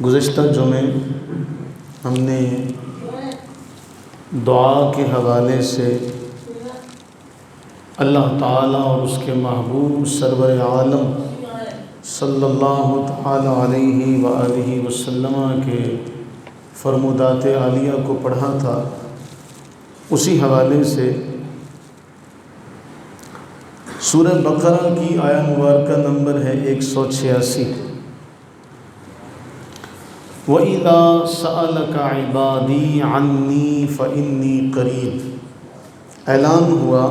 گزشتہ جمعے ہم نے دعا کے حوالے سے اللہ تعالیٰ اور اس کے محبوب سرور عالم صلی اللہ تعالیٰ علیہ وآلہ وسلم کے فرمودات عالیہ کو پڑھا تھا۔ اسی حوالے سے سورہ بقرہ کی آیہ مبارکہ نمبر ہے 186۔ وَإِذَا سَأَلَكَ عِبَادِي عَنِّي فَإِنِّي قَرِيبٌ، اعلان ہوا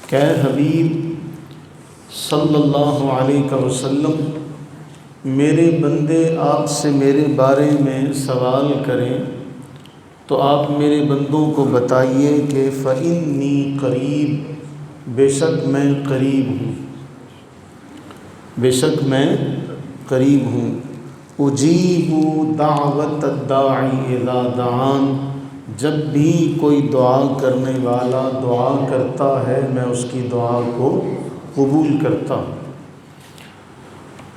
کہ اے حبیب صلی اللہ علیہ وسلم، میرے بندے آپ سے میرے بارے میں سوال کریں تو آپ میرے بندوں کو بتائیے کہ فَإِنِّي قریب، بے شک میں قریب ہوں، بے شک میں قریب ہوں۔ اجیب دعوت الداعی اذا دعان، جب بھی کوئی دعا کرنے والا دعا کرتا ہے میں اس کی دعا کو قبول کرتا ہوں۔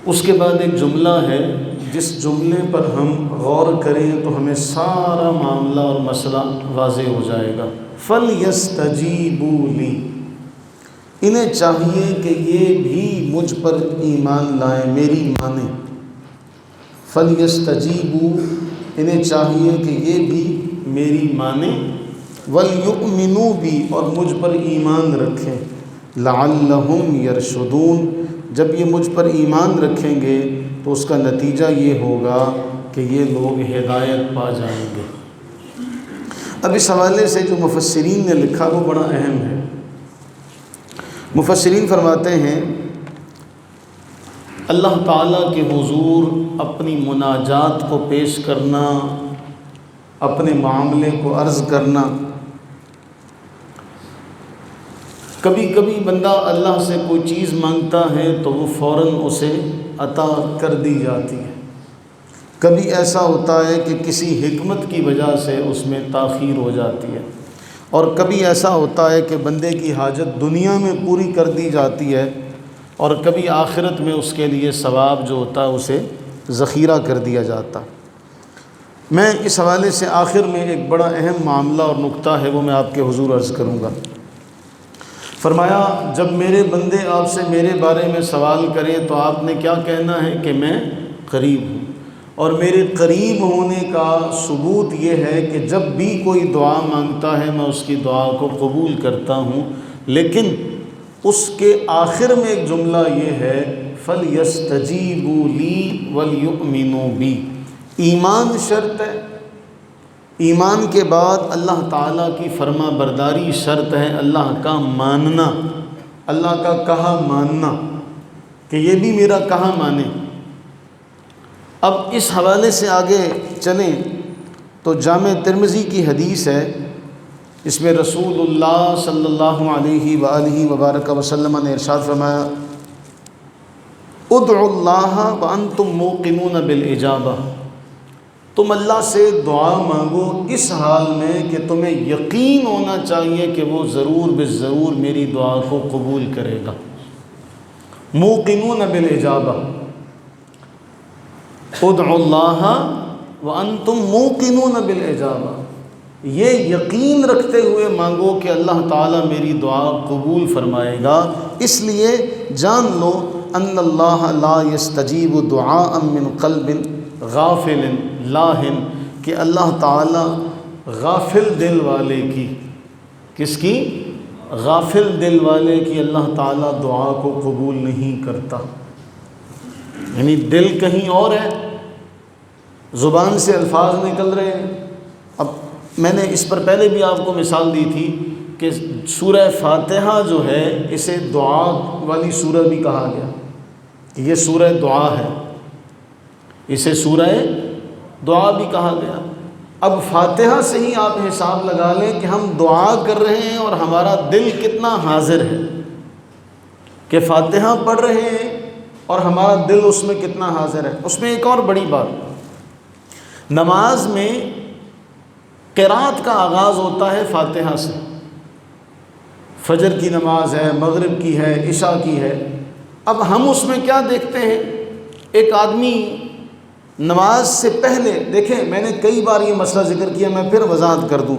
اس کے بعد ایک جملہ ہے جس جملے پر ہم غور کریں تو ہمیں سارا معاملہ اور مسئلہ واضح ہو جائے گا۔ فَلْيَسْتَجِيبُوا لِي، انہیں چاہیے کہ یہ بھی مجھ پر ایمان لائیں، میری مانیں۔ فَلْيَسْتَجِيبُوا، انہیں چاہیے کہ یہ بھی میری مانیں، وَلْيُؤْمِنُوا بِي، اور مجھ پر ایمان رکھیں، لَعَلَّهُمْ يَرْشُدُونَ، جب یہ مجھ پر ایمان رکھیں گے تو اس کا نتیجہ یہ ہوگا کہ یہ لوگ ہدایت پا جائیں گے۔ اب اس حوالے سے جو مفسرین نے لکھا وہ بڑا اہم ہے۔ مفسرین فرماتے ہیں اللہ تعالیٰ کے حضور اپنی مناجات کو پیش کرنا، اپنے معاملے کو عرض کرنا، کبھی کبھی بندہ اللہ سے کوئی چیز مانگتا ہے تو وہ فوراً اسے عطا کر دی جاتی ہے، کبھی ایسا ہوتا ہے کہ کسی حکمت کی وجہ سے اس میں تاخیر ہو جاتی ہے، اور کبھی ایسا ہوتا ہے کہ بندے کی حاجت دنیا میں پوری کر دی جاتی ہے، اور کبھی آخرت میں اس کے لیے ثواب جو ہوتا ہے اسے ذخیرہ کر دیا جاتا۔ میں اس حوالے سے آخر میں ایک بڑا اہم معاملہ اور نقطہ ہے وہ میں آپ کے حضور عرض کروں گا۔ فرمایا جب میرے بندے آپ سے میرے بارے میں سوال کریں تو آپ نے کیا کہنا ہے کہ میں قریب ہوں، اور میرے قریب ہونے کا ثبوت یہ ہے کہ جب بھی کوئی دعا مانگتا ہے میں اس کی دعا کو قبول کرتا ہوں، لیکن اس کے آخر میں ایک جملہ یہ ہے فَلْيَسْتَجِيبُوا لِي وَلْيُؤْمِنُوا بِي، ایمان شرط ہے، ایمان کے بعد اللہ تعالیٰ کی فرما برداری شرط ہے، اللہ کا ماننا، اللہ کا کہا ماننا، کہ یہ بھی میرا کہا مانے۔ اب اس حوالے سے آگے چلیں تو جامع ترمذی کی حدیث ہے، اس میں رسول اللہ صلی اللہ علیہ وآلہ وبارک وسلم نے ارشاد فرمایا ادعوا اللہ وانتم موقنون بالاجابہ، تم اللہ سے دعا مانگو اس حال میں کہ تمہیں یقین ہونا چاہیے کہ وہ ضرور بالضرور میری دعا کو قبول کرے گا۔ موقنون بالاجابہ، ادعوا اللہ وانتم موقنون بالاجابہ، یہ یقین رکھتے ہوئے مانگو کہ اللہ تعالیٰ میری دعا قبول فرمائے گا، اس لیے جان لو ان اللہ لا یستجیب دعاء من قلب غافل لاہن، کہ اللہ تعالیٰ غافل دل والے کی، کس کی؟ غافل دل والے کی اللہ تعالیٰ دعا کو قبول نہیں کرتا۔ یعنی دل کہیں اور ہے، زبان سے الفاظ نکل رہے ہیں۔ اب میں نے اس پر پہلے بھی آپ کو مثال دی تھی کہ سورہ فاتحہ جو ہے اسے دعا والی سورہ بھی کہا گیا، یہ سورہ دعا ہے، اسے سورہ دعا بھی کہا گیا۔ اب فاتحہ سے ہی آپ حساب لگا لیں کہ ہم دعا کر رہے ہیں اور ہمارا دل کتنا حاضر ہے، کہ فاتحہ پڑھ رہے ہیں اور ہمارا دل اس میں کتنا حاضر ہے۔ اس میں ایک اور بڑی بات، نماز میں قرات کا آغاز ہوتا ہے فاتحہ سے، فجر کی نماز ہے، مغرب کی ہے، عشاء کی ہے۔ اب ہم اس میں کیا دیکھتے ہیں، ایک آدمی نماز سے پہلے دیکھیں، میں نے کئی بار یہ مسئلہ ذکر کیا، میں پھر وضاحت کر دوں،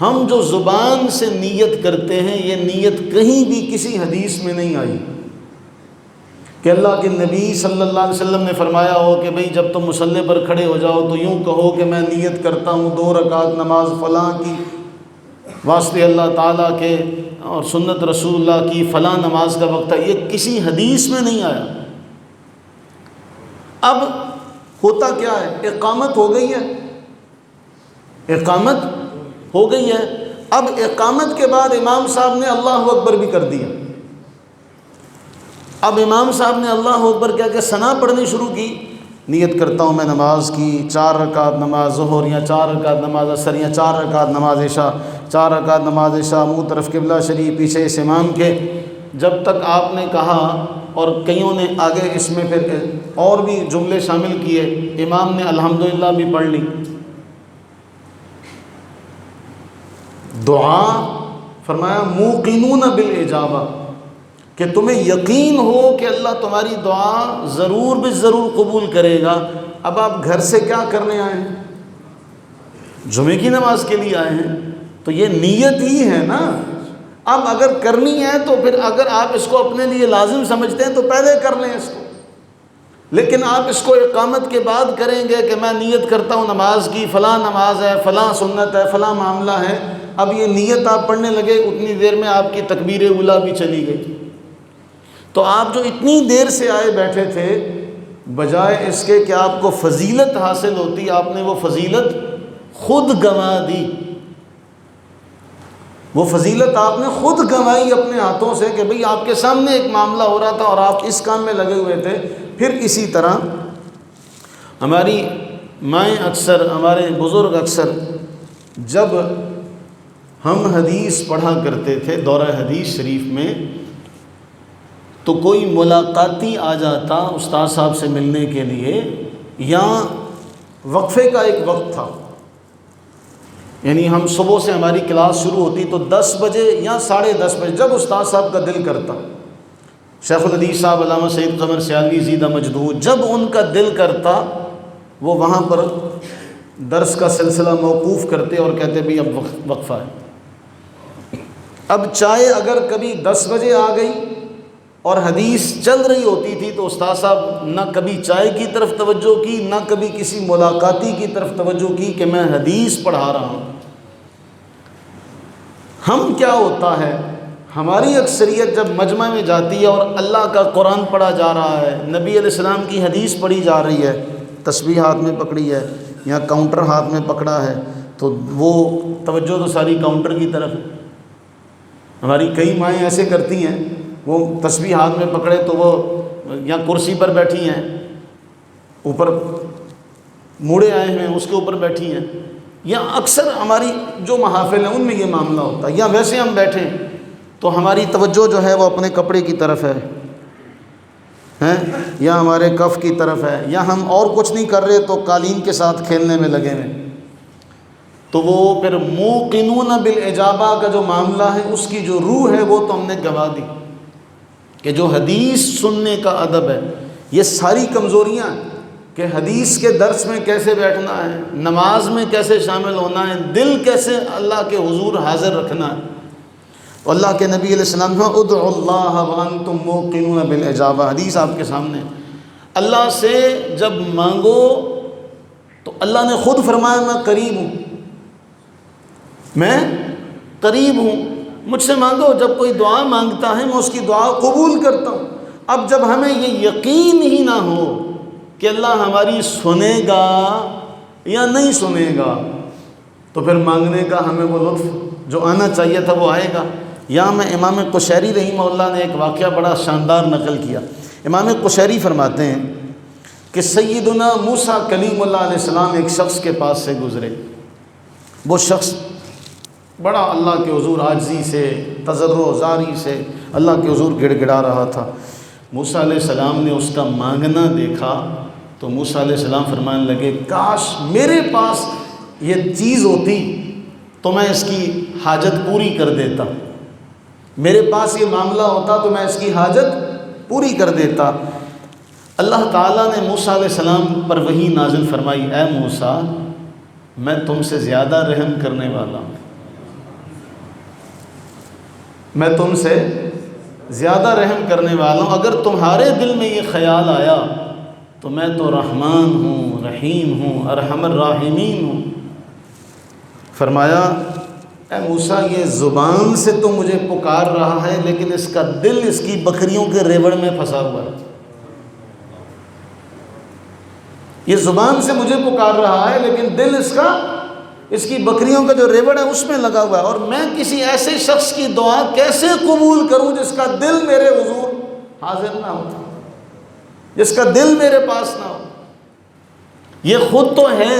ہم جو زبان سے نیت کرتے ہیں یہ نیت کہیں بھی کسی حدیث میں نہیں آئی کہ اللہ کے نبی صلی اللہ علیہ وسلم نے فرمایا ہو کہ بھئی جب تم مصلی پر کھڑے ہو جاؤ تو یوں کہو کہ میں نیت کرتا ہوں 2 رکعت نماز فلاں کی واسطے اللہ تعالیٰ کے اور سنت رسول اللہ کی فلاں نماز کا وقت ہے، یہ کسی حدیث میں نہیں آیا۔ اب ہوتا کیا ہے، اقامت ہو گئی ہے، اقامت ہو گئی ہے، اب اقامت کے بعد امام صاحب نے اللہ اکبر بھی کر دیا۔ اب امام صاحب نے اللہ اکبر کہہ کے ثنا پڑھنی شروع کی، نیت کرتا ہوں میں نماز کی 4 رکعت نماز ظہر یا 4 رکعت نماز عصر یا 4 رکعت نماز عشاء، 4 رکعت نماز عشاء، منہ طرف قبلہ شریف، پیچھے اس امام کے، جب تک آپ نے کہا، اور کئیوں نے آگے اس میں پھر اور بھی جملے شامل کیے، امام نے الحمدللہ بھی پڑھ لی، دعا فرمایا موقنون بالاجابہ، کہ تمہیں یقین ہو کہ اللہ تمہاری دعا ضرور ضرور قبول کرے گا۔ اب آپ گھر سے کیا کرنے آئے ہیں؟ جمعے کی نماز کے لیے آئے ہیں، تو یہ نیت ہی ہے نا۔ اب اگر کرنی ہے تو پھر اگر آپ اس کو اپنے لیے لازم سمجھتے ہیں تو پہلے کر لیں اس کو، لیکن آپ اس کو اقامت کے بعد کریں گے کہ میں نیت کرتا ہوں نماز کی، فلاں نماز ہے، فلاں سنت ہے، فلاں معاملہ ہے، اب یہ نیت آپ پڑھنے لگے، اتنی دیر میں آپ کی تکبیر اولیٰ بھی چلی گئی۔ تو آپ جو اتنی دیر سے آئے بیٹھے تھے، بجائے اس کے کہ آپ کو فضیلت حاصل ہوتی، آپ نے وہ فضیلت خود گنوا دی، وہ فضیلت آپ نے خود گنوائی اپنے ہاتھوں سے کہ بھئی آپ کے سامنے ایک معاملہ ہو رہا تھا اور آپ اس کام میں لگے ہوئے تھے۔ پھر اسی طرح ہماری مائیں اکثر، ہمارے بزرگ اکثر، جب ہم حدیث پڑھا کرتے تھے دورہ حدیث شریف میں، تو کوئی ملاقاتی آ جاتا استاد صاحب سے ملنے کے لیے، یا وقفے کا ایک وقت تھا، یعنی ہم صبح سے ہماری کلاس شروع ہوتی تو 10 بجے یا 10:30 بجے، جب استاد صاحب کا دل کرتا، شیخ الحدیث صاحب علامہ سید قمر سیالوی زیدہ مجدود، جب ان کا دل کرتا وہ وہاں پر درس کا سلسلہ موقوف کرتے اور کہتے بھی اب وقفہ ہے۔ اب چائے اگر کبھی 10 بجے آ گئی اور حدیث چل رہی ہوتی تھی تو استاد صاحب نہ کبھی چائے کی طرف توجہ کی، نہ کبھی کسی ملاقاتی کی طرف توجہ کی کہ میں حدیث پڑھا رہا ہوں۔ ہم کیا ہوتا ہے، ہماری اکثریت جب مجمع میں جاتی ہے اور اللہ کا قرآن پڑھا جا رہا ہے، نبی علیہ السلام کی حدیث پڑھی جا رہی ہے، تسبیح ہاتھ میں پکڑی ہے یا کاؤنٹر ہاتھ میں پکڑا ہے، تو وہ توجہ تو ساری کاؤنٹر کی طرف ہے۔ ہماری کئی مائیں ایسے کرتی ہیں، وہ تسبیح ہاتھ میں پکڑے تو وہ یا کرسی پر بیٹھی ہیں، اوپر موڑے آئے ہیں اس کے اوپر بیٹھی ہیں، یا اکثر ہماری جو محافل ہیں ان میں یہ معاملہ ہوتا ہے، یا ویسے ہم بیٹھے تو ہماری توجہ جو ہے وہ اپنے کپڑے کی طرف ہے، یا ہمارے کف کی طرف ہے، یا ہم اور کچھ نہیں کر رہے تو قالین کے ساتھ کھیلنے میں لگے ہیں، تو وہ پھر موقنون بالاجابہ کا جو معاملہ ہے اس کی جو روح ہے وہ تو ہم نے گنوا دی، کہ جو حدیث سننے کا ادب ہے۔ یہ ساری کمزوریاں کہ حدیث کے درس میں کیسے بیٹھنا ہے، نماز میں کیسے شامل ہونا ہے، دل کیسے اللہ کے حضور حاضر رکھنا ہے۔ اللہ کے نبی علیہ السلام نے ادعوا اللہ وانتم موقنون بالاجابہ، حدیث آپ کے سامنے، اللہ سے جب مانگو تو اللہ نے خود فرمایا میں قریب ہوں، میں قریب ہوں، مجھ سے مانگو، جب کوئی دعا مانگتا ہے میں اس کی دعا قبول کرتا ہوں۔ اب جب ہمیں یہ یقین ہی نہ ہو کہ اللہ ہماری سنے گا یا نہیں سنے گا، تو پھر مانگنے کا ہمیں وہ لطف جو آنا چاہیے تھا وہ آئے گا۔ یہاں میں امام قشیری رحمہ اللہ نے ایک واقعہ بڑا شاندار نقل کیا۔ امام قشیری فرماتے ہیں کہ سیدنا موسیٰ کلیم اللہ علیہ السلام ایک شخص کے پاس سے گزرے، وہ شخص بڑا اللہ کے حضور عاجزی سے، تضرع و زاری سے اللہ کے حضور گڑ گڑا رہا تھا۔ موسیٰ علیہ السلام نے اس کا مانگنا دیکھا تو موسیٰ علیہ السلام فرمانے لگے کاش میرے پاس یہ چیز ہوتی تو میں اس کی حاجت پوری کر دیتا، میرے پاس یہ معاملہ ہوتا تو میں اس کی حاجت پوری کر دیتا۔ اللہ تعالیٰ نے موسیٰ علیہ السلام پر وحی نازل فرمائی، اے موسیٰ میں تم سے زیادہ رحم کرنے والا ہوں، میں تم سے زیادہ رحم کرنے والا ہوں، اگر تمہارے دل میں یہ خیال آیا تو میں تو رحمان ہوں، رحیم ہوں، ارحم الراحمین ہوں۔ فرمایا اے موسیٰ یہ زبان سے تو مجھے پکار رہا ہے لیکن اس کا دل اس کی بکریوں کے ریوڑ میں پھنسا ہوا ہے، یہ زبان سے مجھے پکار رہا ہے لیکن دل اس کی بکریوں کا جو ریوڑ ہے اس میں لگا ہوا ہے، اور میں کسی ایسے شخص کی دعا کیسے قبول کروں جس کا دل میرے حضور حاضر نہ ہو، جس کا دل میرے پاس نہ ہو۔ یہ خود تو ہے،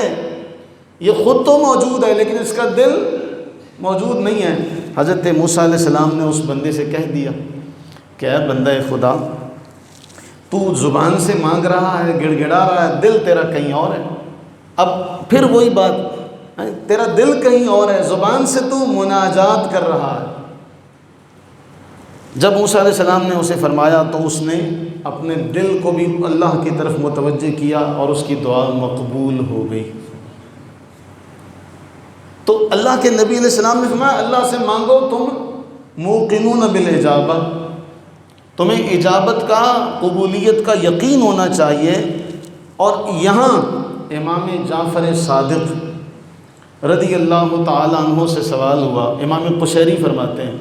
یہ خود تو موجود ہے لیکن اس کا دل موجود نہیں ہے۔ حضرت موسیٰ علیہ السلام نے اس بندے سے کہہ دیا کہ اے بندہ خدا، تو زبان سے مانگ رہا ہے، گڑ گڑا رہا ہے، دل تیرا کہیں اور ہے۔ اب پھر وہی بات، تیرا دل کہیں اور ہے، زبان سے تو مناجات کر رہا ہے۔ جب موسیٰ علیہ السلام نے اسے فرمایا تو اس نے اپنے دل کو بھی اللہ کی طرف متوجہ کیا اور اس کی دعا مقبول ہو گئی۔ تو اللہ کے نبی علیہ السلام نے فرمایا اللہ سے مانگو تم موقنون بالاجابہ، تمہیں اجابت کا، قبولیت کا یقین ہونا چاہیے۔ اور یہاں امام جعفر صادق رضی اللہ تعالیٰ عنہ سے سوال ہوا۔ امام قشیری فرماتے ہیں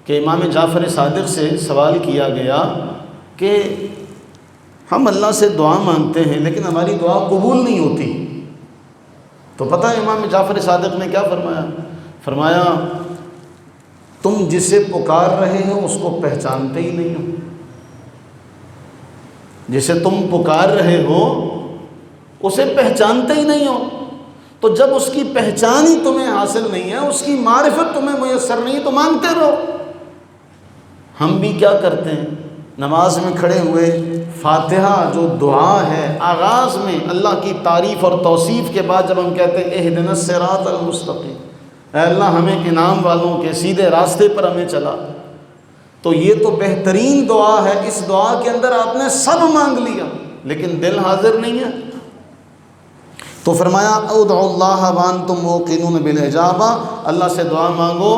کہ امام جعفر صادق سے سوال کیا گیا کہ ہم اللہ سے دعا مانگتے ہیں لیکن ہماری دعا قبول نہیں ہوتی، تو پتہ ہے امام جعفر صادق نے کیا فرمایا؟ فرمایا تم جسے پکار رہے ہو اس کو پہچانتے ہی نہیں ہو، جسے تم پکار رہے ہو اسے پہچانتے ہی نہیں ہو، تو جب اس کی پہچان ہی تمہیں حاصل نہیں ہے، اس کی معرفت تمہیں میسر نہیں تو مانگتے رہو۔ ہم بھی کیا کرتے ہیں، نماز میں کھڑے ہوئے فاتحہ جو دعا ہے آغاز میں اللہ کی تعریف اور توصیف کے بعد جب ہم کہتے ہیں اہدنا الصراط المستقیم، اے اللہ ہمیں انعام والوں کے سیدھے راستے پر ہمیں چلا، تو یہ تو بہترین دعا ہے۔ اس دعا کے اندر آپ نے سب مانگ لیا لیکن دل حاضر نہیں ہے۔ تو فرمایا ادعوا اللہ وانتم موقنون بالاجابہ، اللہ سے دعا مانگو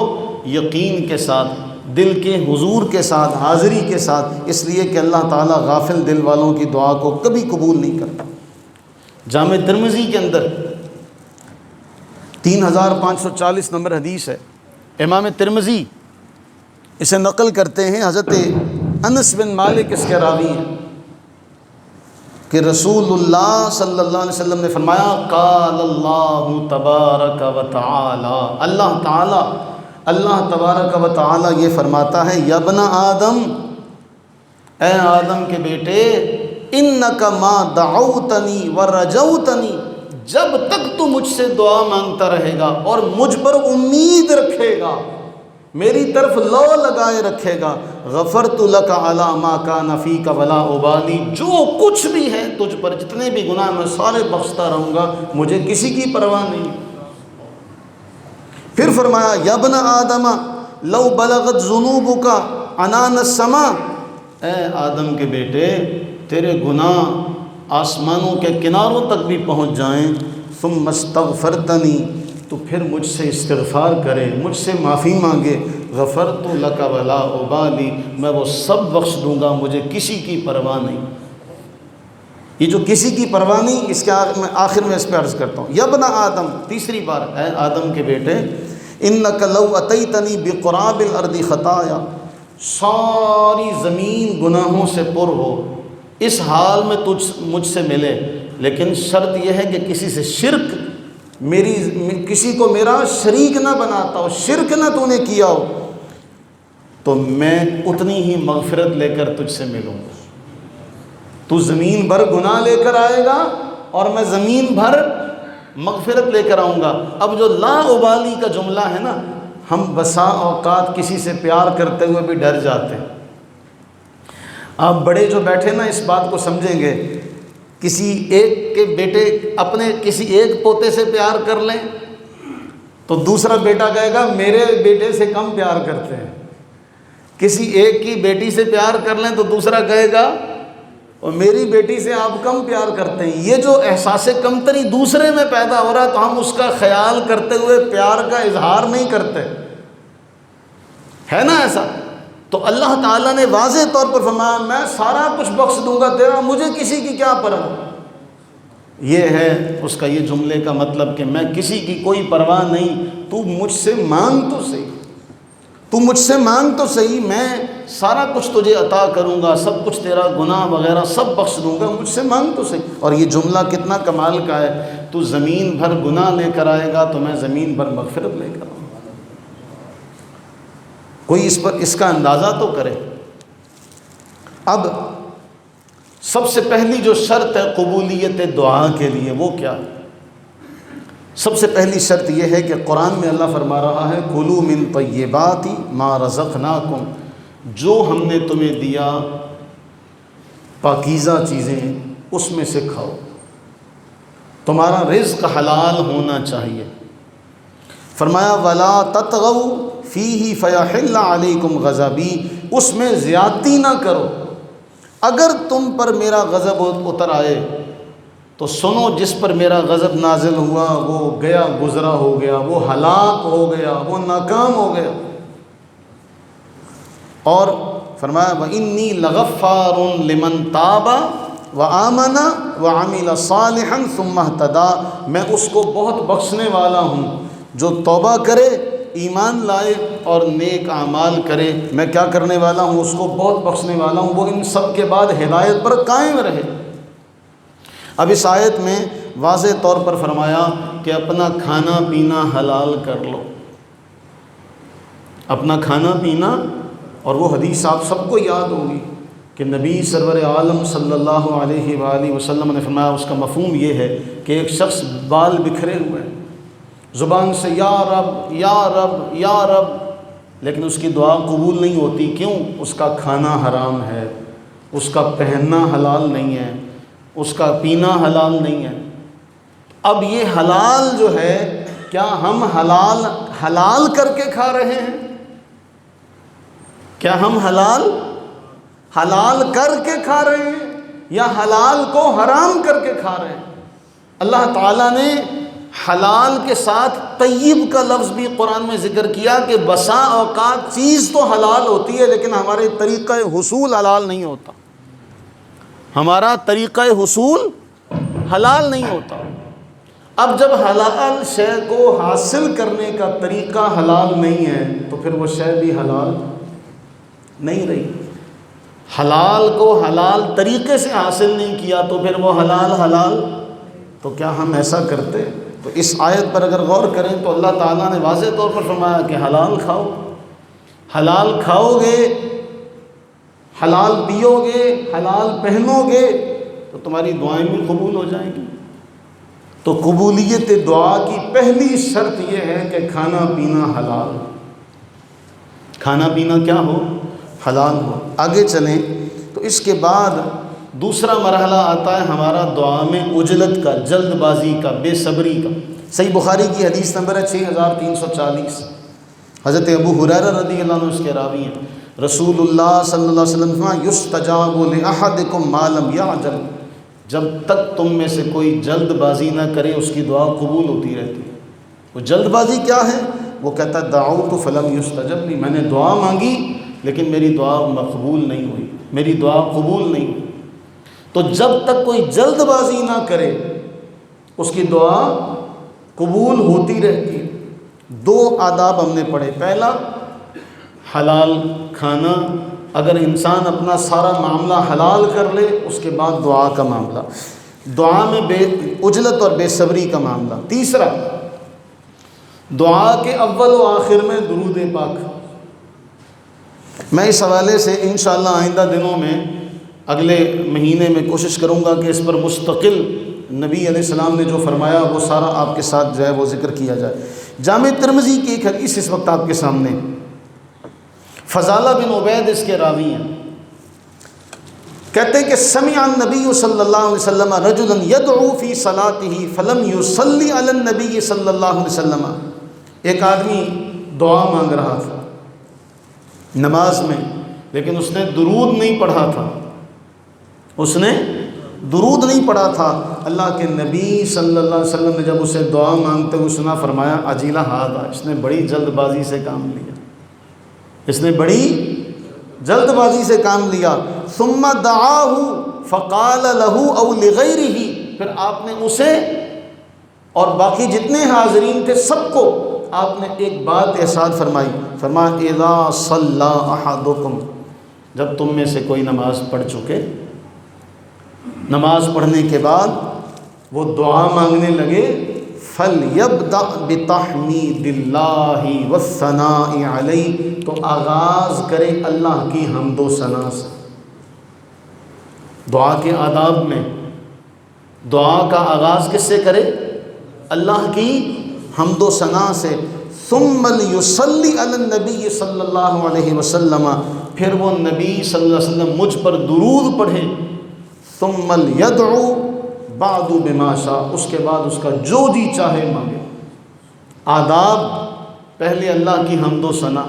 یقین کے ساتھ، دل کے حضور کے ساتھ، حاضری کے ساتھ، اس لیے کہ اللہ تعالیٰ غافل دل والوں کی دعا کو کبھی قبول نہیں کرتا۔ جامع ترمذی کے اندر 3540 نمبر حدیث ہے، امام ترمذی اسے نقل کرتے ہیں، حضرت انس بن مالک اس کے راوی ہیں کہ رسول اللہ صلی اللہ علیہ وسلم نے فرمایا قال اللہ تبارک و تعالی، اللہ تبارک و تعالی یہ فرماتا ہے یا ابن آدم، اے آدم کے بیٹے، انک ما دعوتنی و رجوتنی، جب تک تو مجھ سے دعا مانگتا رہے گا اور مجھ پر امید رکھے گا، میری طرف لو لگائے رکھے گا، غفرت لک علی ما کان فیک ولا ابالی، جو کچھ بھی ہے تجھ پر، جتنے بھی گناہ میں سارے بخشتا رہوں گا، مجھے کسی کی پرواہ نہیں۔ پھر فرمایا یا ابن آدم لو بلغت ذنوبک عنان السماء، اے آدم کے بیٹے تیرے گناہ آسمانوں کے کناروں تک بھی پہنچ جائیں، ثم استغفرتنی، تو پھر مجھ سے استغفار کرے، مجھ سے معافی مانگے، غفرت لک ولا ابالی، میں وہ سب بخش دوں گا، مجھے کسی کی پرواہ نہیں۔ یہ جو کسی کی پرواہ نہیں، اس کے آخر میں اس پہ عرض کرتا ہوں یا ابن آدم، تیسری بار، اے آدم کے بیٹے، انک لو اتیتنی بقراب الارض خطایا، ساری زمین گناہوں سے پر ہو، اس حال میں مجھ سے ملے، لیکن شرط یہ ہے کہ کسی سے شرک، کسی کو میرا شریک نہ بناتا ہو، شرک نہ تو نے کیا ہو، تو میں اتنی ہی مغفرت لے کر تجھ سے ملوں گا۔ تو زمین بھر گناہ لے کر آئے گا اور میں زمین بھر مغفرت لے کر آؤں گا۔ اب جو لا ابالی کا جملہ ہے نا، ہم بسا اوقات کسی سے پیار کرتے ہوئے بھی ڈر جاتے ہیں۔ آپ بڑے جو بیٹھے نا اس بات کو سمجھیں گے، کسی ایک کے بیٹے اپنے کسی ایک پوتے سے پیار کر لیں تو دوسرا بیٹا کہے گا میرے بیٹے سے کم پیار کرتے ہیں، کسی ایک کی بیٹی سے پیار کر لیں تو دوسرا کہے گا اور میری بیٹی سے آپ کم پیار کرتے ہیں، یہ جو احساس کمتری دوسرے میں پیدا ہو رہا ہے تو ہم اس کا خیال کرتے ہوئے پیار کا اظہار نہیں کرتے، ہے نا ایسا؟ تو اللہ تعالیٰ نے واضح طور پر فرمایا میں سارا کچھ بخش دوں گا تیرا، مجھے کسی کی کیا پرواہ۔ یہ ہے اس کا یہ جملے کا مطلب کہ میں کسی کی کوئی پرواہ نہیں، تو مجھ سے مانگ تو صحیح، تو مجھ سے مانگ تو صحیح، میں سارا کچھ تجھے عطا کروں گا، سب کچھ تیرا گناہ وغیرہ سب بخش دوں گا، مجھ سے مانگ تو صحیح۔ اور یہ جملہ کتنا کمال کا ہے، تو زمین بھر گناہ لے کر آئے گا تو میں زمین بھر مغفرت لے کر آؤں گا۔ کوئی اس کا اندازہ تو کرے۔ اب سب سے پہلی جو شرط ہے قبولیت دعا کے لیے وہ کیا ہے؟ سب سے پہلی شرط یہ ہے کہ قرآن میں اللہ فرما رہا ہے کلوا من طیبات ما رزقناکم، جو ہم نے تمہیں دیا پاکیزہ چیزیں اس میں سے کھاؤ، تمہارا رزق حلال ہونا چاہیے۔ فرمایا ولا تطغوا فیہ فیحل علیکم غضبی، اس میں زیادتی نہ کرو، اگر تم پر میرا غضب اتر آئے تو سنو جس پر میرا غضب نازل ہوا وہ گیا گزرا ہو گیا، وہ ہلاک ہو گیا، وہ ناکام ہو گیا۔ اور فرمایا وَإِنِّي لَغَفَّارٌ لِمَن تَابَ وَآمَنَ وَعَمِلَ صَالِحًا ثُمَّ اهْتَدَىٰ، میں اس کو بہت بخشنے والا ہوں جو توبہ کرے، ایمان لائے اور نیک اعمال کرے، میں کیا کرنے والا ہوں، اس کو بہت بخشنے والا ہوں، وہ ان سب کے بعد ہدایت پر قائم رہے۔ اب اس آیت میں واضح طور پر فرمایا کہ اپنا کھانا پینا حلال کر لو، اپنا کھانا پینا۔ اور وہ حدیث آپ سب کو یاد ہوگی کہ نبی سرور عالم صلی اللہ علیہ وآلہ وسلم نے فرمایا، اس کا مفہوم یہ ہے کہ ایک شخص بال بکھرے ہوئے ہیں، زبان سے یا رب یا رب یا رب، لیکن اس کی دعا قبول نہیں ہوتی۔ کیوں؟ اس کا کھانا حرام ہے، اس کا پہننا حلال نہیں ہے، اس کا پینا حلال نہیں ہے۔ اب یہ حلال جو ہے، کیا ہم حلال کر کے کھا رہے ہیں؟ کیا ہم حلال کر کے کھا رہے ہیں یا حلال کو حرام کر کے کھا رہے ہیں؟ اللہ تعالیٰ نے حلال کے ساتھ طیب کا لفظ بھی قرآن میں ذکر کیا کہ بسا اوقات چیز تو حلال ہوتی ہے لیکن ہمارے طریقہ حصول حلال نہیں ہوتا، ہمارا طریقہ حصول حلال نہیں ہوتا۔ اب جب حلال شے کو حاصل کرنے کا طریقہ حلال نہیں ہے تو پھر وہ شے بھی حلال نہیں رہی۔ حلال کو حلال طریقے سے حاصل نہیں کیا تو پھر وہ حلال تو کیا ہم ایسا کرتے؟ تو اس آیت پر اگر غور کریں تو اللہ تعالیٰ نے واضح طور پر فرمایا کہ حلال کھاؤ، حلال کھاؤ گے، حلال پیو گے، حلال پہنو گے تو تمہاری دعائیں بھی قبول ہو جائیں گی۔ تو قبولیت دعا کی پہلی شرط یہ ہے کہ کھانا پینا حلال، کھانا پینا کیا ہو؟ حلال ہو۔ آگے چلیں تو اس کے بعد دوسرا مرحلہ آتا ہے ہمارا دعا میں عجلت کا، جلد بازی کا، بے صبری کا۔ صحیح بخاری کی حدیث نمبر ہے 6340، حضرت ابو ہریرہ رضی اللہ عنہ اس کے راوی ہیں، رسول اللہ صلی اللہ علیہ وسلم فرمایا یستجاب لأحدکم ما لم یعجل، جب تک تم میں سے کوئی جلد بازی نہ کرے اس کی دعا قبول ہوتی رہتی ہے۔ وہ جلد بازی کیا ہے؟ وہ کہتا ہے دعوت فلم یستجب لی، میں نے دعا مانگی لیکن میری دعا مقبول نہیں ہوئی، میری دعا قبول نہیں ہوئی۔ تو جب تک کوئی جلد بازی نہ کرے اس کی دعا قبول ہوتی رہتی ہے۔ دو آداب ہم نے پڑھے، پہلا حلال کھانا، اگر انسان اپنا سارا معاملہ حلال کر لے اس کے بعد دعا کا معاملہ، دعا میں عجلت اور بے صبری کا معاملہ۔ تیسرا دعا کے اول و آخر میں درود پاک۔ میں اس حوالے سے انشاءاللہ آئندہ دنوں میں اگلے مہینے میں کوشش کروں گا کہ اس پر مستقل نبی علیہ السلام نے جو فرمایا وہ سارا آپ کے ساتھ جو ہے وہ ذکر کیا جائے۔ جامع ترمذی کی ایک حدیث اس وقت آپ کے سامنے، فضالہ بن عبید اس کے راوی ہیں، کہتے ہیں کہ سمع النبی صلی اللہ علیہ وسلم رجلا یدعو فی صلاتہ فلم یصلی علی النبی صلی اللہ علیہ وسلم، ایک آدمی دعا مانگ رہا تھا نماز میں لیکن اس نے درود نہیں پڑھا تھا، اس نے درود نہیں پڑھا تھا۔ اللہ کے نبی صلی اللہ علیہ وسلم نے جب اسے دعا مانگتے ہوئے سنا، فرمایا عجیلہ ھذا، اس نے بڑی جلد بازی سے کام لیا، اس نے بڑی جلد بازی سے کام لیا۔ ثم دعاہ فقال له او لغیرہ، پھر آپ نے اسے اور باقی جتنے حاضرین تھے سب کو آپ نے ایک بات ارشاد فرمائی، فرمایا اذا صلی احدکم، جب تم میں سے کوئی نماز پڑھ چکے، نماز پڑھنے کے بعد وہ دعا مانگنے لگے، فَلْيَبْدَأْ بِتَحْمِيدِ اللَّهِ وَالثَّنَاءِ عَلَيْهِ، تو آغاز کرے اللہ کی حمد و ثنا سے۔ دعا کے آداب میں دعا کا آغاز کس سے کرے؟ اللہ کی حمد و ثنا سے۔ ثُمَّ لْيُصَلِّ عَلَى النَّبِيِّ صلی اللہ علیہ وسلم، پھر وہ نبی صلی اللہ علیہ وسلم مجھ پر درود پڑھے۔ ثُمَّ لْيَدْعُو بَعْدُ بِمَا شَاءَ، اس کے بعد اس کا جو جی چاہے مانگے۔ آداب، پہلے اللہ کی حمد و ثنا،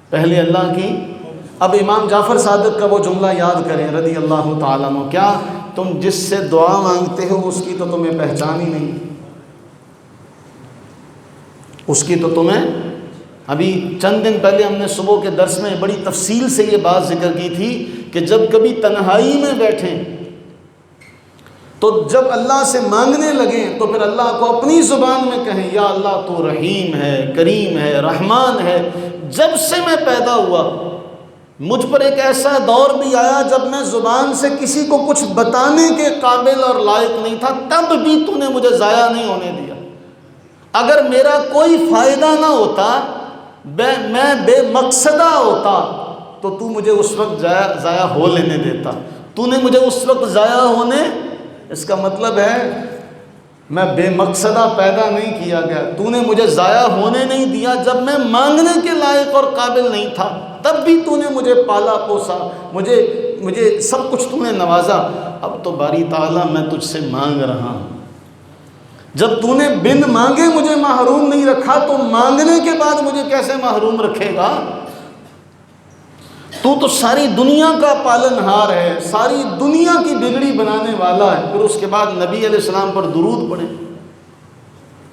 پہلے اللہ کی۔ اب امام جعفر صادق کا وہ جملہ یاد کریں رضی اللہ تعالیٰ عنہ، کیا تم جس سے دعا مانگتے ہو اس کی تو تمہیں پہچان ہی نہیں، اس کی تو تمہیں، ابھی چند دن پہلے ہم نے صبح کے درس میں بڑی تفصیل سے یہ بات ذکر کی تھی کہ جب کبھی تنہائی میں بیٹھیں تو جب اللہ سے مانگنے لگیں تو پھر اللہ کو اپنی زبان میں کہیں، یا اللہ تو رحیم ہے، کریم ہے، رحمان ہے۔ جب سے میں پیدا ہوا مجھ پر ایک ایسا دور بھی آیا جب میں زبان سے کسی کو کچھ بتانے کے قابل اور لائق نہیں تھا، تب بھی تو نے مجھے ضائع نہیں ہونے دیا۔ اگر میرا کوئی فائدہ نہ ہوتا، میں بے مقصدہ ہوتا، تو تو مجھے اس وقت ضائع ہو لینے دیتا۔ تو نے مجھے اس وقت ضائع ہونے، اس کا مطلب ہے میں بے مقصدہ پیدا نہیں کیا گیا، تو نے مجھے ضائع ہونے نہیں دیا۔ جب میں مانگنے کے لائق اور قابل نہیں تھا تب بھی تو نے مجھے پالا پوسا، مجھے سب کچھ تو نے نوازا۔ اب تو باری تعالیٰ میں تجھ سے مانگ رہا ہوں، جب تو نے بن مانگے مجھے محروم نہیں رکھا تو مانگنے کے بعد مجھے کیسے محروم رکھے گا؟ تو ساری دنیا کا پالن ہار ہے، ساری دنیا کی بگڑی بنانے والا ہے۔ پھر اس کے بعد نبی علیہ السلام پر درود پڑھے،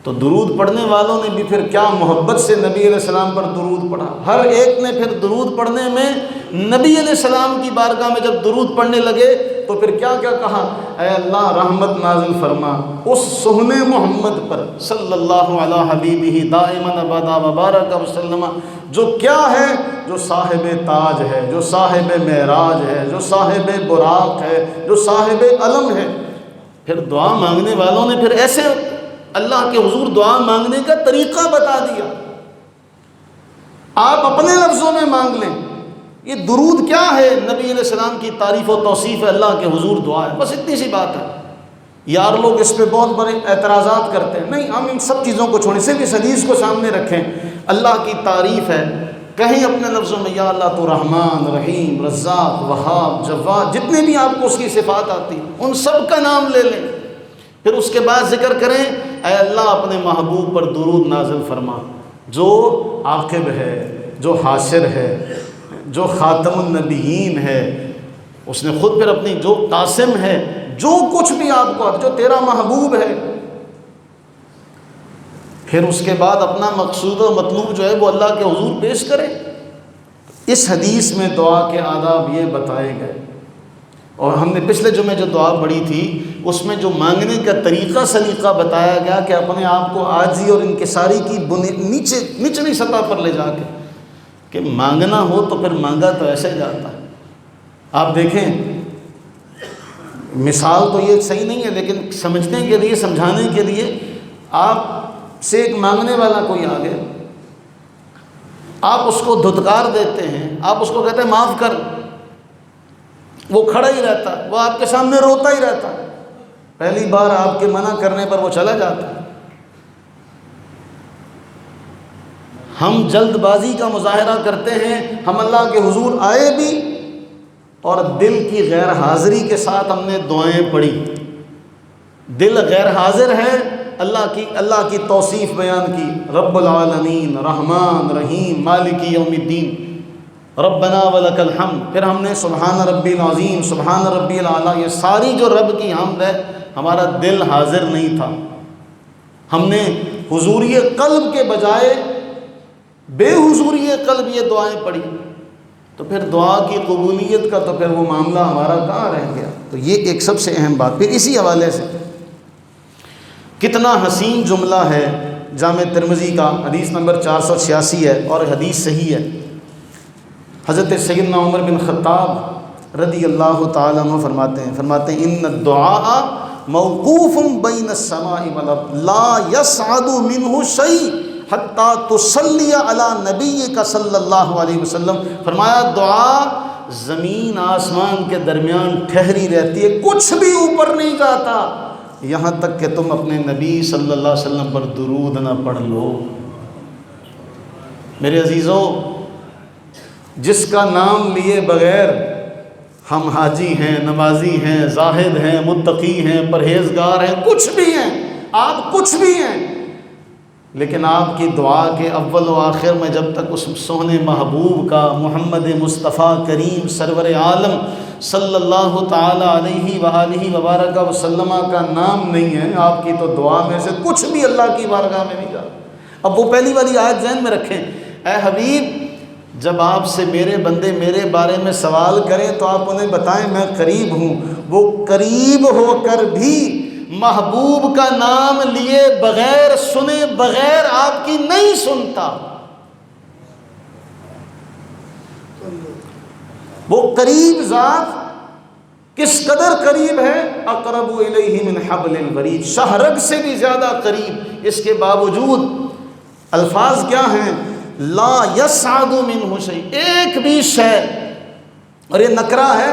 تو درود پڑھنے والوں نے بھی پھر کیا محبت سے نبی علیہ السلام پر درود پڑھا۔ ہر ایک نے پھر درود پڑھنے میں نبی علیہ السلام کی بارگاہ میں جب درود پڑھنے لگے تو پھر کیا کیا کہا، اے اللہ رحمت نازل فرما اس سہنے محمد پر صلی اللہ علیہ حبیبہ دائما ابدا وبارک وسلم، جو کیا ہے، جو صاحب تاج ہے، جو صاحب معراج ہے، جو صاحب براق ہے، جو صاحب علم ہے۔ پھر دعا مانگنے والوں نے پھر ایسے اللہ کے حضور دعا مانگنے کا طریقہ بتا دیا۔ آپ اپنے لفظوں میں مانگ لیں، یہ درود کیا ہے، نبی علیہ السلام کی تعریف و توصیف ہے، اللہ کے حضور دعا ہے، بس اتنی سی بات ہے۔ یار لوگ اس پہ بہت بڑے اعتراضات کرتے ہیں، نہیں، ہم ان سب چیزوں کو چھوڑیں، صرف اس حدیث کو سامنے رکھیں۔ اللہ کی تعریف ہے، کہیں اپنے لفظوں میں یا اللہ تو رحمان، رحیم، رزاق، وہاب، جواد، جتنے بھی آپ کو اس کی صفات آتی ہیں ان سب کا نام لے لیں۔ پھر اس کے بعد ذکر کریں، اے اللہ اپنے محبوب پر درود نازل فرما، جو عاقب ہے، جو حاشر ہے، جو خاتم النبیین ہے، اس نے خود پھر اپنی جو قاسم ہے، جو کچھ بھی آپ کو جو تیرا محبوب ہے۔ پھر اس کے بعد اپنا مقصود و مطلوب جو ہے وہ اللہ کے حضور پیش کرے۔ اس حدیث میں دعا کے آداب یہ بتائے گئے، اور ہم نے پچھلے جمعے جو دعا پڑھی تھی اس میں جو مانگنے کا طریقہ سلیقہ بتایا گیا کہ اپنے آپ کو عاجزی اور انکساری کی نچلی سطح پر لے جا کے کہ مانگنا ہو تو پھر مانگا تو ایسے جاتا ہے۔ آپ دیکھیں، مثال تو یہ صحیح نہیں ہے لیکن سمجھنے کے لیے، سمجھانے کے لیے، آپ سے ایک مانگنے والا کوئی آ گیا، آپ اس کو دھتکار دیتے ہیں، آپ اس کو کہتے ہیں معاف کر، وہ کھڑا ہی رہتا ہے، وہ آپ کے سامنے روتا ہی رہتا ہے، پہلی بار آپ کے منع کرنے پر وہ چلا جاتا ہے۔ ہم جلد بازی کا مظاہرہ کرتے ہیں، ہم اللہ کے حضور آئے بھی اور دل کی غیر حاضری کے ساتھ ہم نے دعائیں پڑھی، دل غیر حاضر ہے، اللہ کی توصیف بیان کی، رب العالمین، رحمان، رحیم، مالک یوم الدین، ربنا ولک الحمد، پھر ہم نے سبحان ربی العظیم، سبحان ربی الاعلیٰ، یہ ساری جو رب کی حمد ہے، ہمارا دل حاضر نہیں تھا، ہم نے حضوری قلب کے بجائے بے حضوری قلب یہ دعائیں پڑھی، تو پھر دعا کی قبولیت کا تو پھر وہ معاملہ ہمارا کہاں رہ گیا؟ تو یہ ایک سب سے اہم بات۔ پھر اسی حوالے سے کتنا حسین جملہ ہے جامع ترمذی کا، حدیث نمبر 486 ہے اور حدیث صحیح ہے۔ حضرت سیدنا عمر بن خطاب رضی اللہ تعالیٰ عنہ فرماتے ہیں ان الدعاء موقوف بین السماء والارض لا یصعد منہ شیء حتی تصلی علی نبیک صلی اللہ علیہ وسلم، فرمایا دعا زمین آسمان کے درمیان ٹھہری رہتی ہے، کچھ بھی اوپر نہیں جاتا یہاں تک کہ تم اپنے نبی صلی اللہ علیہ وسلم پر درود نہ پڑھ لو۔ میرے عزیزو، جس کا نام لیے بغیر ہم حاجی ہیں، نمازی ہیں، زاہد ہیں، متقی ہیں، پرہیزگار ہیں، کچھ بھی ہیں، آپ کچھ بھی ہیں، لیکن آپ کی دعا کے اول و آخر میں جب تک اس سونے محبوب کا، محمد مصطفیٰ کریم سرور عالم صلی اللہ تعالی علیہ وآلہ وبارک وسلم کا نام نہیں ہے، آپ کی تو دعا میں سے کچھ بھی اللہ کی بارگاہ میں نہیں جاتا۔ اب وہ پہلی والی آیت ذہن میں رکھیں، اے حبیب جب آپ سے میرے بندے میرے بارے میں سوال کریں تو آپ انہیں بتائیں میں قریب ہوں۔ وہ قریب ہو کر بھی محبوب کا نام لیے بغیر، سنے بغیر آپ کی نہیں سنتا۔ وہ قریب ذات کس قدر قریب ہے، اقرب الیہ من حبل الورید، شہرگ سے بھی زیادہ قریب۔ اس کے باوجود الفاظ کیا ہیں؟ لا یصعد منہ شیء، ایک بھی شے، اور یہ نکرہ ہے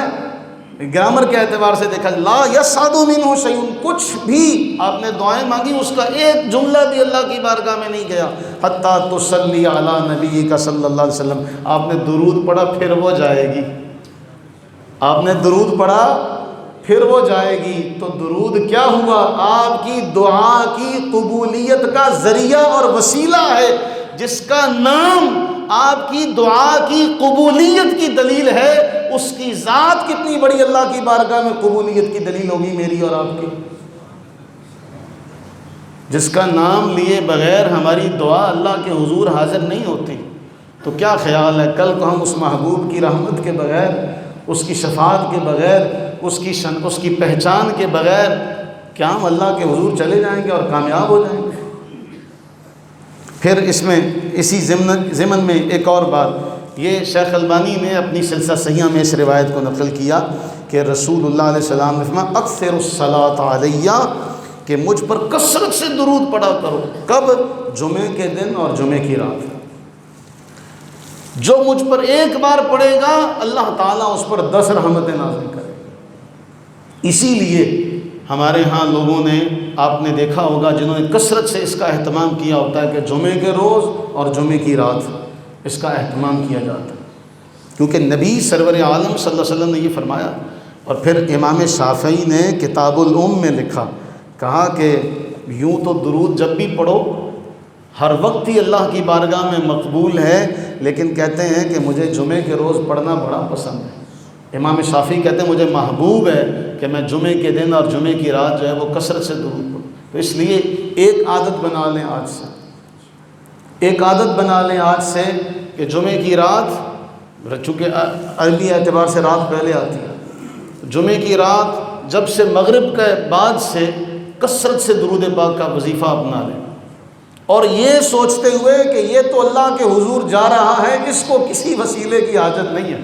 گرامر کے اعتبار سے دیکھا، لا یصعد منہ شیء، کچھ بھی آپ نے دعائیں مانگی اس کا ایک جملہ بھی اللہ کی بارگاہ میں نہیں گیا، حتی تصلی علی نبیک صلی اللہ علیہ وسلم، آپ نے درود پڑھا پھر وہ جائے گی، آپ نے درود پڑھا پھر وہ جائے گی۔ تو درود کیا ہوا؟ آپ کی دعا کی قبولیت کا ذریعہ اور وسیلہ ہے، جس کا نام آپ کی دعا کی قبولیت کی دلیل ہے، اس کی ذات کتنی بڑی اللہ کی بارگاہ میں قبولیت کی دلیل ہوگی میری اور آپ کی؟ جس کا نام لیے بغیر ہماری دعا اللہ کے حضور حاضر نہیں ہوتی، تو کیا خیال ہے کل کو ہم اس محبوب کی رحمت کے بغیر، اس کی شفاعت کے بغیر، اس کی پہچان کے بغیر کیا ہم اللہ کے حضور چلے جائیں گے اور کامیاب ہو جائیں گے؟ پھر اس میں اسی ضمن میں ایک اور بات، یہ شیخ البانی نے اپنی سلسلہ صحیحہ میں اس روایت کو نقل کیا کہ رسول اللہ علیہ السلام نے فرمایا اکثر الصلاۃ علیہ، کہ مجھ پر کثرت سے درود پڑھا کرو۔ کب؟ جمعے کے دن اور جمعے کی رات۔ جو مجھ پر ایک بار پڑھے گا اللہ تعالیٰ اس پر 10 رحمتیں نازل کرے گا۔ اسی لیے ہمارے ہاں لوگوں نے، آپ نے دیکھا ہوگا جنہوں نے کثرت سے اس کا اہتمام کیا ہوتا ہے کہ جمعے کے روز اور جمعے کی رات اس کا اہتمام کیا جاتا ہے، کیونکہ نبی سرور عالم صلی اللہ علیہ وسلم نے یہ فرمایا۔ اور پھر امام شافعی نے کتاب الام میں لکھا، کہا کہ یوں تو درود جب بھی پڑھو ہر وقت ہی اللہ کی بارگاہ میں مقبول ہے، لیکن کہتے ہیں کہ مجھے جمعے کے روز پڑھنا بڑا پسند ہے۔ امام شافعی کہتے ہیں مجھے محبوب ہے کہ میں جمعے کے دن اور جمعے کی رات جو ہے وہ کثرت سے درود پڑھوں۔ تو اس لیے ایک عادت بنا لیں آج سے، ایک عادت بنا لیں آج سے کہ جمعے کی رات، چونکہ عربی اعتبار سے رات پہلے آتی ہے، جمعے کی رات جب سے مغرب کے بعد سے کثرت سے درود پاک کا وظیفہ اپنا لیں، اور یہ سوچتے ہوئے کہ یہ تو اللہ کے حضور جا رہا ہے، اس کو کسی وسیلے کی حاجت نہیں ہے،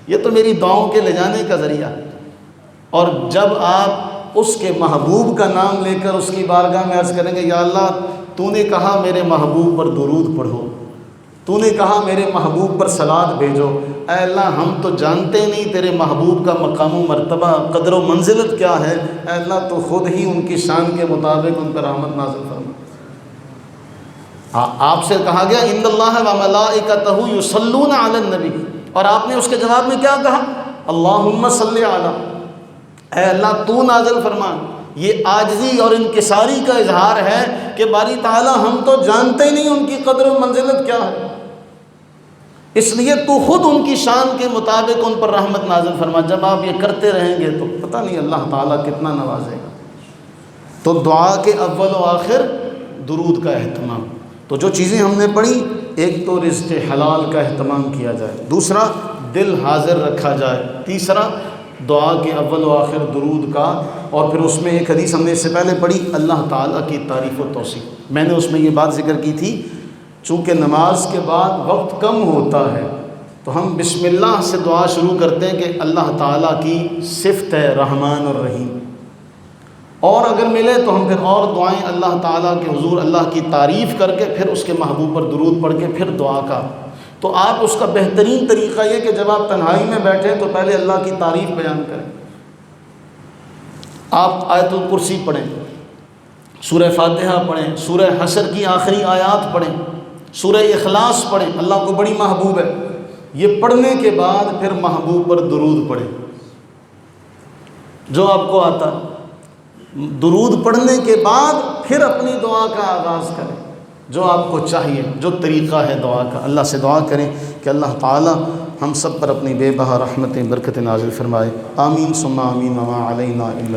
یہ تو میری دعاؤں کے لے جانے کا ذریعہ۔ اور جب آپ اس کے محبوب کا نام لے کر اس کی بارگاہ میں عرض کریں گے، یا اللہ تو نے کہا میرے محبوب پر درود پڑھو، تو نے کہا میرے محبوب پر صلوات بھیجو، اے اللہ ہم تو جانتے نہیں تیرے محبوب کا مقام و مرتبہ، قدر و منزلت کیا ہے، اے اللہ تو خود ہی ان کی شان کے مطابق ان پر رحمت نازل فرما۔ آپ سے کہا گیا ان اللہ و ملائکتہ یصلون علی النبی، اور آپ نے اس کے جواب میں کیا کہا؟ اللہم صلی علی، اے اللہ تو نازل فرما۔ یہ عاجزی اور انکساری کا اظہار ہے کہ باری تعالیٰ ہم تو جانتے ہی نہیں ان کی قدر و منزلت کیا ہے، اس لیے تو خود ان کی شان کے مطابق ان پر رحمت نازل فرما. جب آپ یہ کرتے رہیں گے تو پتہ نہیں اللہ تعالیٰ کتنا نوازے گا. تو دعا کے اول و آخر درود کا اہتمام. تو جو چیزیں ہم نے پڑھی، ایک تو رزق حلال کا اہتمام کیا جائے، دوسرا دل حاضر رکھا جائے، تیسرا دعا کے اول و آخر درود کا، اور پھر اس میں ایک حدیث ہم نے اس سے پہلے پڑھی اللہ تعالیٰ کی تعریف و توصیف. میں نے اس میں یہ بات ذکر کی تھی، چونکہ نماز کے بعد وقت کم ہوتا ہے تو ہم بسم اللہ سے دعا شروع کرتے ہیں کہ اللہ تعالیٰ کی صفت ہے رحمان اور رحیم، اور اگر ملے تو ہم پھر اور دعائیں اللہ تعالیٰ کے حضور اللہ کی تعریف کر کے پھر اس کے محبوب پر درود پڑھ کے پھر دعا کا. تو آپ اس کا بہترین طریقہ یہ کہ جب آپ تنہائی میں بیٹھیں تو پہلے اللہ کی تعریف بیان کریں. آپ آیت الکرسی پڑھیں، سورہ فاتحہ پڑھیں، سورہ حشر کی آخری آیات پڑھیں، سورہ اخلاص پڑھیں، اللہ کو بڑی محبوب ہے. یہ پڑھنے کے بعد پھر محبوب پر درود پڑھیں جو آپ کو آتا ہے. درود پڑھنے کے بعد پھر اپنی دعا کا آغاز کریں جو آپ کو چاہیے، جو طریقہ ہے دعا کا. اللہ سے دعا کریں کہ اللہ تعالی ہم سب پر اپنی بے بہا رحمتیں برکتیں نازل فرمائے. آمین ثم آمین وما علینا الا